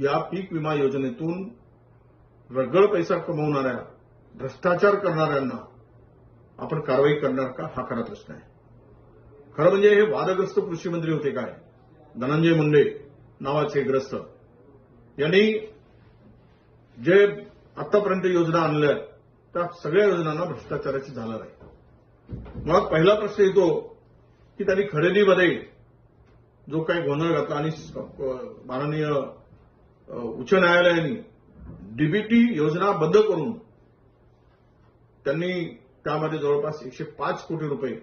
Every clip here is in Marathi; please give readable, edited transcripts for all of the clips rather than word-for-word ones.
या पीक विमा योजनेतून रगळ पैसा कमवणाऱ्या, भ्रष्टाचार करणाऱ्यांना आपण कारवाई करणार का, हा खरा प्रश्न आहे. खरं म्हणजे हे वादग्रस्त कृषी मंत्री होते काय, धनंजय मुंडे नावाचे ग्रस्त, यांनी जे आतापर्यंत योजना आणल्या त्या सगळ्या योजनांना भ्रष्टाचाराची झालर आहे. मग पहिला प्रश्न येतो की त्यांनी खरेदीमध्ये जो काही गोंधळ घातला आणि माननीय उच्च न्यायालयाने डीबीटी योजना बंद करून त्यांनी त्यामध्ये जवळपास 105 कोटी रुपये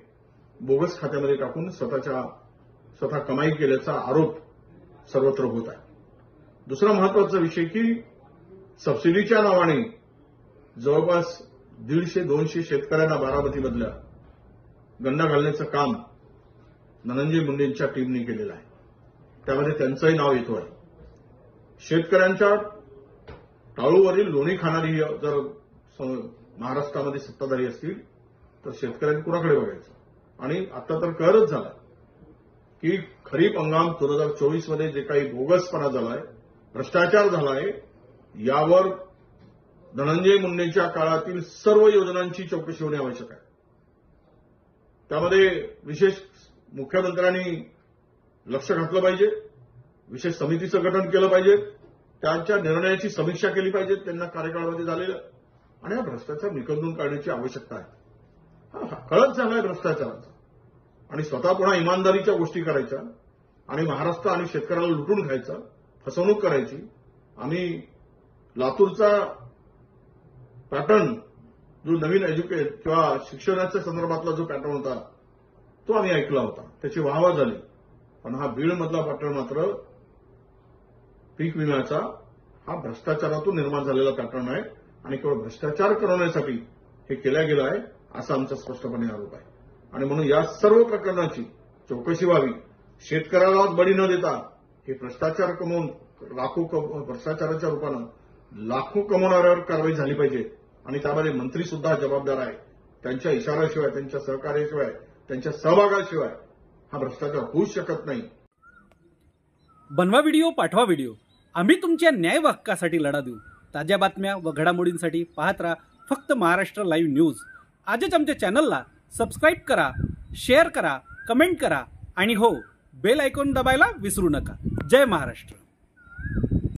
बोगस खात्यामध्ये टाकून स्वतः कमाई केल्याचा आरोप सर्वत्र होत आहे. दुसरा महत्वाचा विषय की सबसिडीच्या नावाने जवळपास 150-200 शेतकऱ्यांना बारामतीमधल्या गंडा घालण्याचं काम धनंजय मुंडेंच्या टीमने केलेलं आहे. त्यामध्ये त्यांचंही नाव येतो आहे. शेतकऱ्यांच्या टाळूवरील लोणी खाणारी जर महाराष्ट्रामध्ये सत्ताधारी असतील तर शेतकऱ्यांनी कुणाकडे बघायचं. आणि आता तर कळच झाला की खरीप हंगाम 2024 मध्ये जे काही बोगसपणा झालाय, भ्रष्टाचार झालाय, यावर धनंजय मुंडेंच्या काळातील सर्व योजनांची चौकशी होणे आवश्यक आहे. त्यामध्ये विशेष मुख्यमंत्र्यांनी लक्ष घातलं पाहिजे, विशेष समितीचं गठन केलं पाहिजे, त्यांच्या निर्णयाची समीक्षा केली पाहिजे त्यांना कार्यकाळामध्ये झालेलं, आणि हा भ्रष्टाचार निकंदून काढण्याची आवश्यकता आहे. हा कळत झालाय भ्रष्टाचाराचा, आणि स्वतः पुन्हा इमानदारीच्या गोष्टी करायच्या आणि महाराष्ट्र आणि शेतकऱ्याला लुटून खायचा, फसवणूक करायची. आम्ही लातूरचा पॅटर्न जो नवीन किंवा शिक्षणाच्या संदर्भातला जो पॅटर्न होता तो आम्ही ऐकला होता, त्याची वाहवा झाली. पण हा बीडमधला पॅटर्न मात्र पीक विम्याचा हा भ्रष्टाचारातून निर्माण झालेला पॅटर्न आहे, आणि केवळ भ्रष्टाचार करण्यासाठी हे केल्या गेलं आहे असा आमचा स्पष्टपणे आरोप आहे. आणि म्हणून या सर्व प्रकरणाची चौकशी व्हावी. शेतकऱ्यालाच बळी न देता हे भ्रष्टाचार कमवून भ्रष्टाचाराच्या रूपानं लाखो कमवणाऱ्यावर कारवाई झाली पाहिजे. आणि त्यामध्ये मंत्री सुद्धा जबाबदार आहे. त्यांच्या इशाऱ्याशिवाय, त्यांच्या सहकार्याशिवाय, त्यांच्या सहभागाशिवाय हा भ्रष्टाचार होऊच शकत नाही. बनवा व्हिडिओ, पाठवा व्हिडिओ, आम्ही तुमच्या न्याय व हक्कासाठी लढा देऊ. ताज्या बातम्या व घडामोडींसाठी पाहत राहा फक्त महाराष्ट्र लाईव्ह न्यूज. आजच आमच्या चॅनलला सबस्क्राईब करा, शेअर करा, कमेंट करा, आणि हो, बेल आयकॉन दबायला विसरू नका. जय महाराष्ट्र.